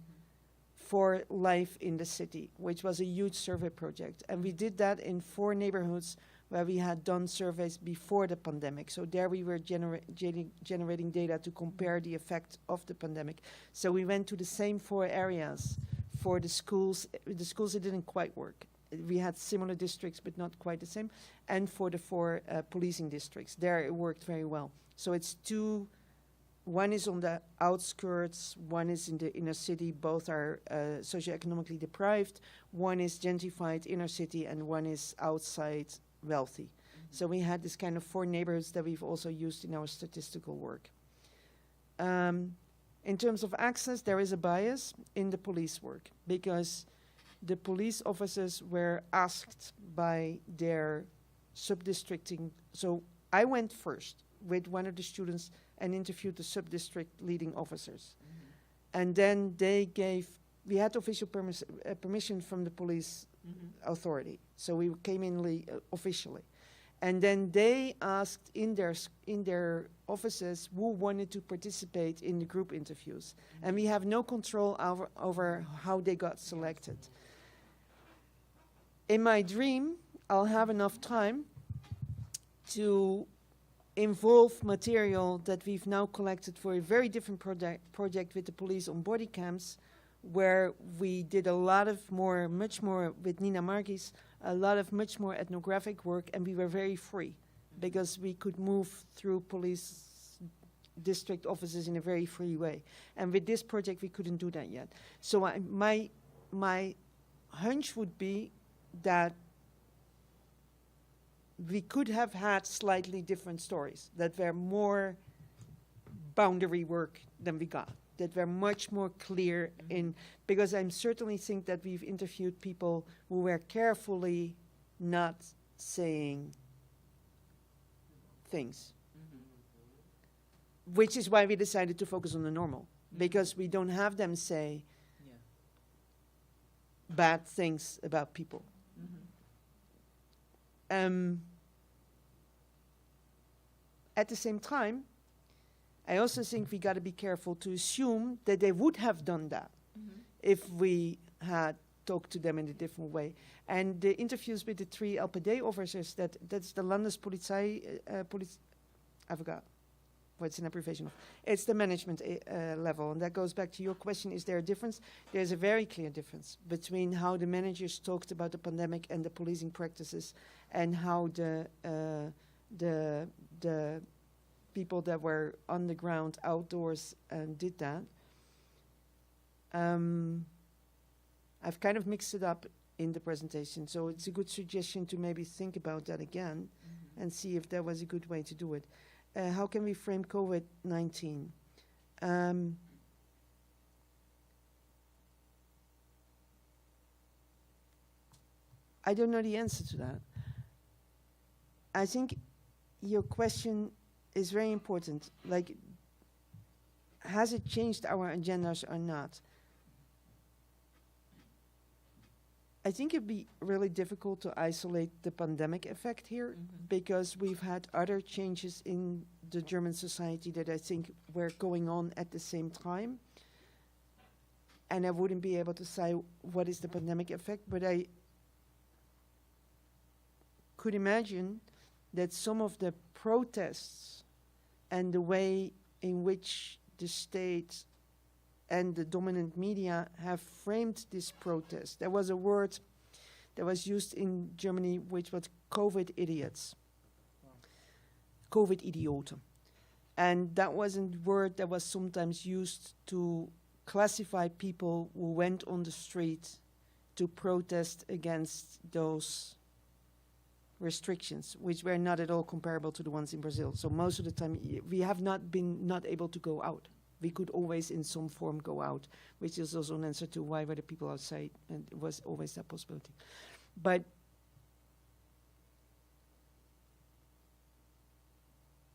for life in the city, which was a huge survey project. And we did that in 4 neighborhoods where we had done surveys before the pandemic. So there we were generating data to compare the effect of the pandemic. So we went to the same 4 areas for the schools. The schools, it didn't quite work. We had similar districts, but not quite the same. And for the 4 policing districts, there it worked very well. So it's 2 one is on the outskirts, one is in the inner city. Both are socioeconomically deprived. One is gentrified inner city, and one is outside wealthy. So we had this kind of 4 neighborhoods that we've also used in our statistical work. In terms of access, there is a bias in the police work because the police officers were asked by their sub-districting. So I went first with one of the students and interviewed the sub-district leading officers. And then we had official permission from the police authority. So we came in officially. And then they asked in their offices who wanted to participate in the group interviews. And we have no control over how they got selected. In my dream, I'll have enough time to involve material that we've now collected for a very different project with the police on body cams, where we did a lot of much more with Nina Margis, much more ethnographic work, and we were very free because we could move through police district offices in a very free way. And with this project, we couldn't do that yet. So my hunch would be that we could have had slightly different stories that were more boundary work than we got, that were much more clear in, because I certainly think that we've interviewed people who were carefully not saying things, which is why we decided to focus on the normal, because we don't have them say bad things about people. At the same time, I also think we got to be careful to assume that they would have done that if we had talked to them in a different way. And the interviews with the 3 LPD officers, that's the Landespolizei, I forgot what's an abbreviation of. It's the management level, and that goes back to your question, is there a difference? There's a very clear difference between how the managers talked about the pandemic and the policing practices, and how the people that were on the ground outdoors and did that. I've kind of mixed it up in the presentation, so it's a good suggestion to maybe think about that again and see if there was a good way to do it. How can we frame COVID-19? I don't know the answer to that. I think your question is very important. Like, has it changed our agendas or not? I think it'd be really difficult to isolate the pandemic effect here, because we've had other changes in the German society that I think were going on at the same time. And I wouldn't be able to say what is the pandemic effect, but I could imagine that some of the protests and the way in which the state and the dominant media have framed this protest. There was a word that was used in Germany, which was COVID idiots. COVID idioten. And that was a word that was sometimes used to classify people who went on the street to protest against those restrictions, which were not at all comparable to the ones in Brazil. So most of the time, we have not been able to go out. We could always in some form go out, which is also an answer to why were the people outside, and it was always that possibility. But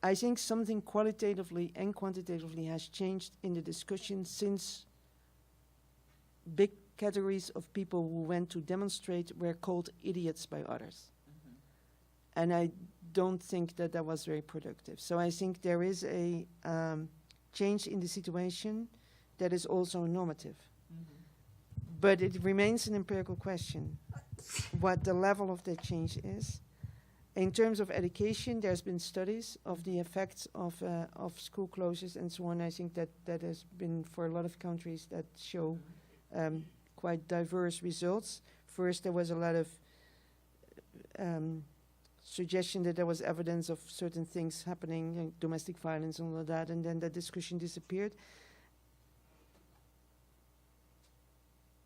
I think something qualitatively and quantitatively has changed in the discussion since big categories of people who went to demonstrate were called idiots by others. And I don't think that that was very productive. So I think there is a change in the situation that is also normative. But it remains an empirical question, what the level of that change is. In terms of education, there's been studies of the effects of school closures and so on. I think that has been for a lot of countries that show quite diverse results. First, there was a lot of suggestion that there was evidence of certain things happening, like domestic violence and all of that, and then that discussion disappeared.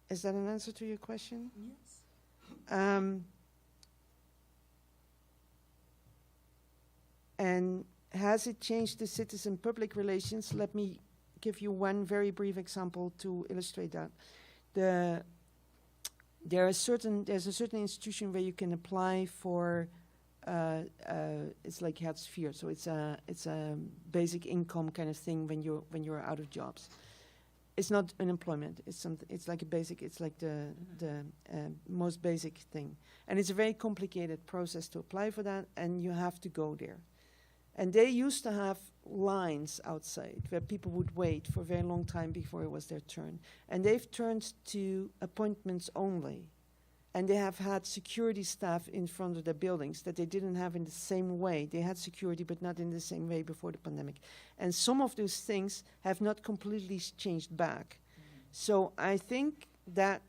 Is that an answer to your question?
Yes.
And has it changed the citizen public relations? Let me give you one very brief example to illustrate that. There's a certain institution where you can apply for it's like Hertz IV, so it's a basic income kind of thing when you're out of jobs. It's not unemployment. It's something. It's like a basic. It's like the most basic thing, and it's a very complicated process to apply for that, and you have to go there. And they used to have lines outside where people would wait for a very long time before it was their turn. And they've turned to appointments only. And they have had security staff in front of the buildings that they didn't have in the same way. They had security, but not in the same way before the pandemic. And some of those things have not completely changed back. So I think that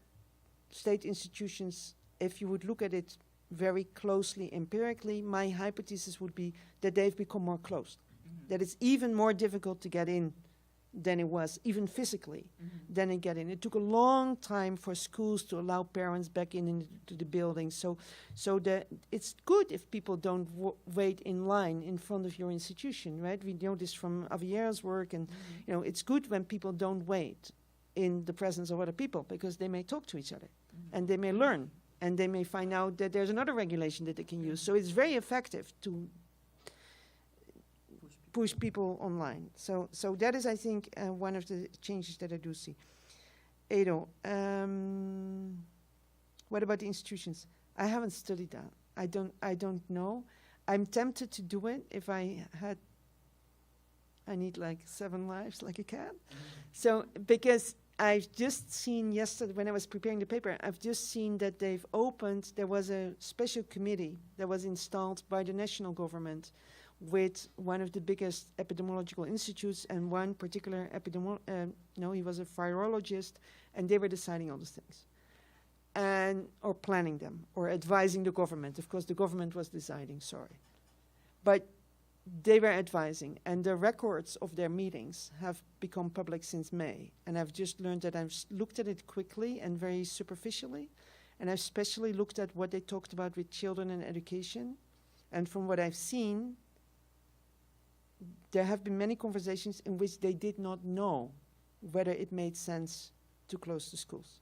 state institutions, if you would look at it very closely empirically, my hypothesis would be that they've become more closed, that it's even more difficult to get in than it was, even physically, than to get in. It took a long time for schools to allow parents back into the building. So that it's good if people don't wait in line in front of your institution, right? We know this from Javier's work, and it's good when people don't wait in the presence of other people, because they may talk to each other and they may learn. And they may find out that there's another regulation that they can use. So it's very effective to push people online. So that is, I think, one of the changes that I do see. Edo, what about the institutions? I haven't studied that. I don't know. I'm tempted to do it if I need like 7 lives like a cat. So, because I've just seen yesterday, when I was preparing the paper, I've just seen that they've opened, there was a special committee that was installed by the national government with one of the biggest epidemiological institutes and one particular he was a virologist, and they were deciding all these things. Or planning them, or advising the government. Of course, the government was deciding, sorry. But they were advising, and the records of their meetings have become public since May. And I've just learned that I've looked at it quickly and very superficially, and I've especially looked at what they talked about with children and education. And from what I've seen, there have been many conversations in which they did not know whether it made sense to close the schools.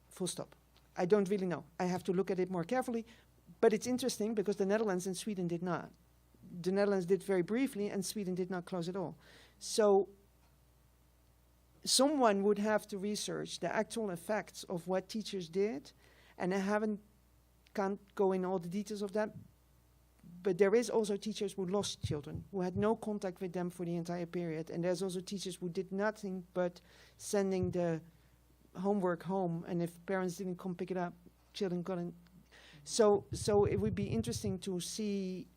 Full stop. I don't really know. I have to look at it more carefully. But it's interesting because the Netherlands and Sweden did not. The Netherlands did very briefly, and Sweden did not close at all. So someone would have to research the actual effects of what teachers did, and I can't go in all the details of that. But there is also teachers who lost children, who had no contact with them for the entire period. And there's also teachers who did nothing but sending the homework home, and if parents didn't come pick it up, children couldn't. So it would be interesting to see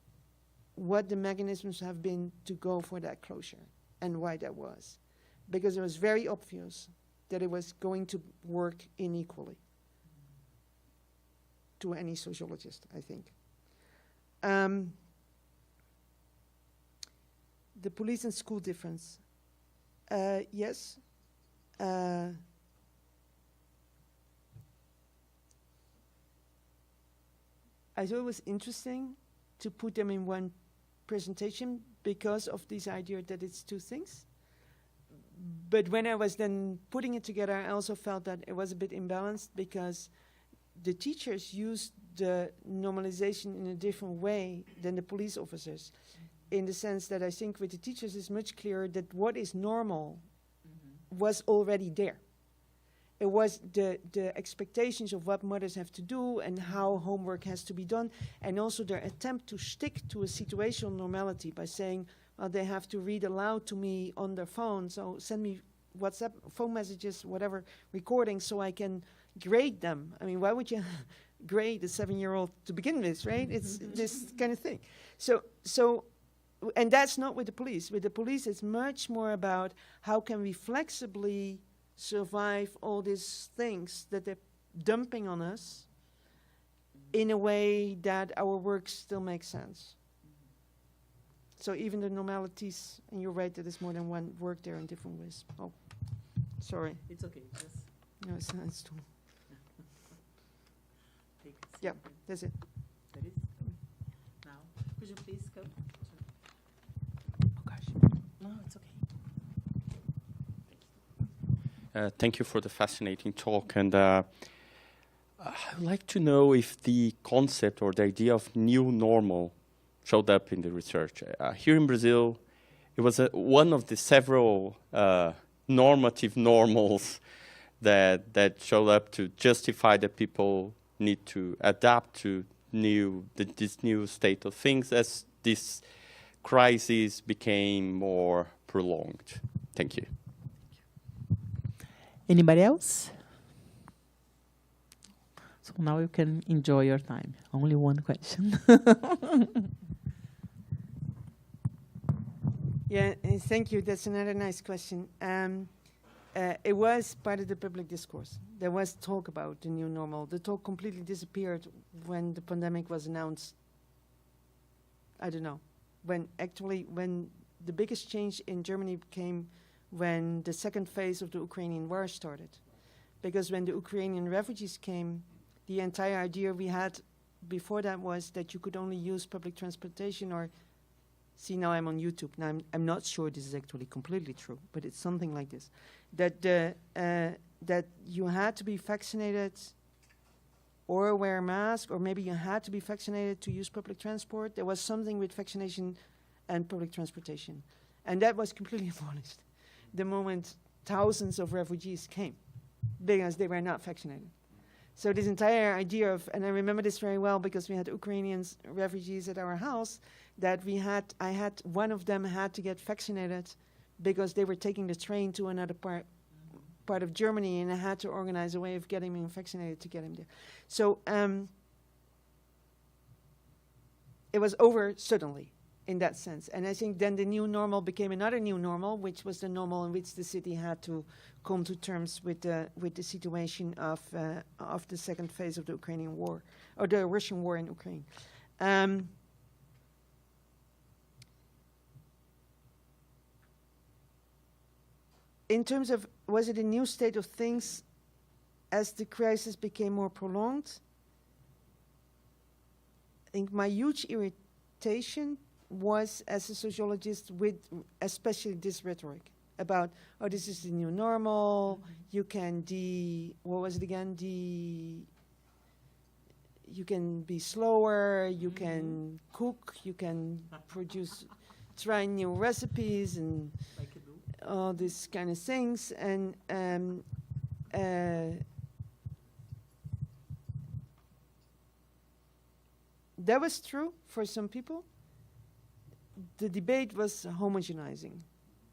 what the mechanisms have been to go for that closure and why that was. Because it was very obvious that it was going to work unequally to any sociologist, I think. The police and school difference. Yes. I thought it was interesting to put them in one presentation because of this idea that it's two things. But when I was then putting it together, I also felt that it was a bit imbalanced because the teachers used the normalization in a different way than the police officers, in the sense that I think with the teachers it's much clearer that what is normal was already there. It was the expectations of what mothers have to do and how homework has to be done, and also their attempt to stick to a situational normality by saying, well, they have to read aloud to me on their phone, so send me WhatsApp, phone messages, whatever, recordings, so I can grade them. I mean, why would you grade a 7-year-old to begin with, right? It's this kind of thing. So, and that's not with the police. With the police, it's much more about how can we flexibly survive all these things that they're dumping on us in a way that our work still makes sense. So even the normalities, and you're right that there's more than one work there in different ways. Oh, sorry.
It's okay. Just
No, it's too.
take a
Yeah,
second.
that's it.
That is now. Could you please come?
Oh gosh.
No, it's okay.
Thank you for the fascinating talk. And I'd like to know if the concept or the idea of new normal showed up in the research. Here in Brazil, it was one of the several normative normals that showed up to justify that people need to adapt to this new state of things as this crisis became more prolonged. Thank you.
Anybody else? So now you can enjoy your time. Only one question.
Yeah, thank you. That's another nice question. It was part of the public discourse. There was talk about the new normal. The talk completely disappeared when the pandemic was announced. I don't know. When the biggest change in Germany came when the second phase of the Ukrainian war started. Because when the Ukrainian refugees came, the entire idea we had before that was that you could only use public transportation or... See, now I'm on YouTube. Now I'm not sure this is actually completely true, but it's something like this. That you had to be vaccinated or wear a mask, or maybe you had to be vaccinated to use public transport. There was something with vaccination and public transportation. And that was completely abolished the moment thousands of refugees came, because they were not vaccinated. So this entire idea of, and I remember this very well because we had Ukrainian refugees at our house, that I had one of them had to get vaccinated because they were taking the train to another part of Germany, and I had to organize a way of getting him vaccinated to get him there. So it was over suddenly in that sense. And I think then the new normal became another new normal, which was the normal in which the city had to come to terms with the situation of the second phase of the Ukrainian war, or the Russian war in Ukraine. In terms of, was it a new state of things as the crisis became more prolonged? I think my huge irritation was, as a sociologist, with especially this rhetoric about, oh, this is the new normal, you can what was it again? You can be slower, you can cook, you can try new recipes and all these kind of things. And that was true for some people. The debate was homogenizing,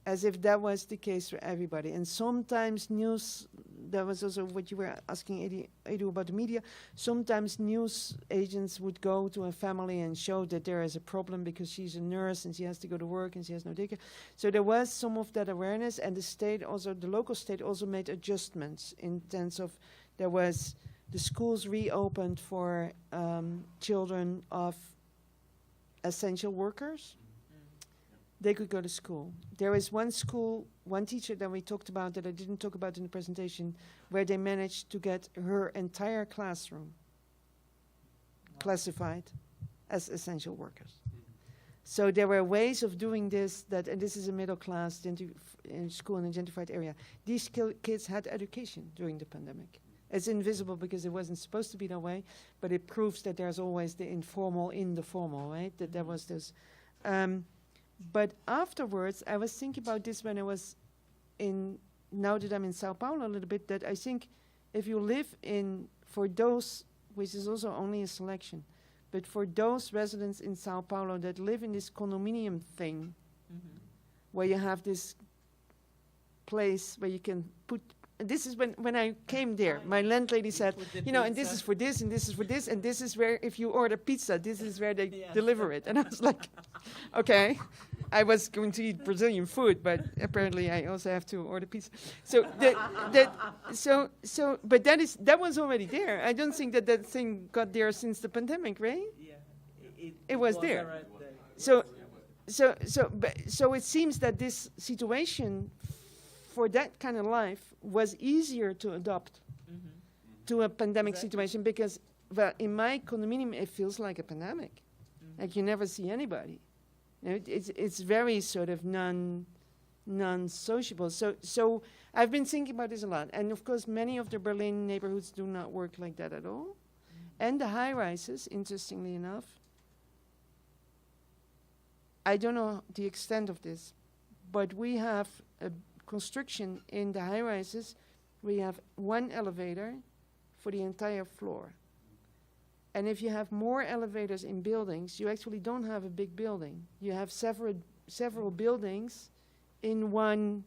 as if that was the case for everybody. And sometimes news, that was also what you were asking Edu about the media, sometimes news agents would go to a family and show that there is a problem because she's a nurse and she has to go to work and she has no daycare. So there was some of that awareness, and the local state also made adjustments in terms of there was the schools reopened for children of essential workers. They could go to school. There is one school, one teacher that we talked about that I didn't talk about in the presentation, where they managed to get her entire classroom classified as essential workers. So there were ways of doing this, and this is a middle class in school in a gentrified area. These kids had education during the pandemic. It's invisible because it wasn't supposed to be that way, but it proves that there's always the informal in the formal, right? That there was this. But afterwards, I was thinking about this when I was now that I'm in Sao Paulo a little bit, that I think if you live for those, which is also only a selection, but for those residents in Sao Paulo that live in this condominium thing, where you have this place where you can put, this is when I came there, my landlady said, and this is for this, and this is for this, and this is where, if you order pizza, this is where they deliver it. And I was like, okay. I was going to eat Brazilian food, but apparently I also have to order pizza. So but that was already there. I don't think that thing got there since the pandemic, right?
Yeah,
It was there. So it seems that this situation for that kind of life was easier to adopt to a pandemic situation because, well, in my condominium, it feels like a pandemic. Like you never see anybody. You know, it's very sort of non-sociable. So I've been thinking about this a lot. And of course, many of the Berlin neighborhoods do not work like that at all. And the high-rises, interestingly enough, I don't know the extent of this, but we have a construction in the high-rises. We have one elevator for the entire floor. And if you have more elevators in buildings, you actually don't have a big building. You have several buildings in one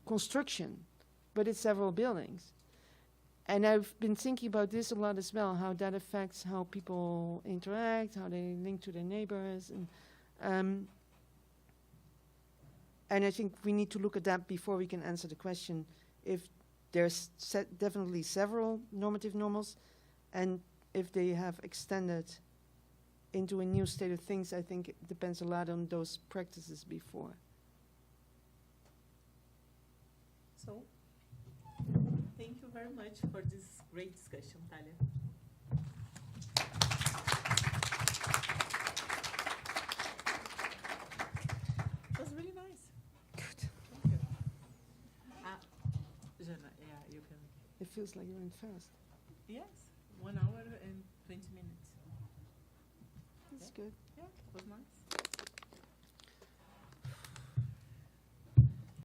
construction, but it's several buildings. And I've been thinking about this a lot as well, how that affects how people interact, how they link to their neighbors. And I think we need to look at that before we can answer the question if there's definitely several normative normals, and if they have extended into a new state of things. I think it depends a lot on those practices before.
So, thank you very much for this great discussion, Talja. It was really nice.
Good.
Thank you. Jana, yeah, you can.
It feels like you went fast.
Yes, 1 hour and 20 minutes.
That's good.
Yeah, it was nice.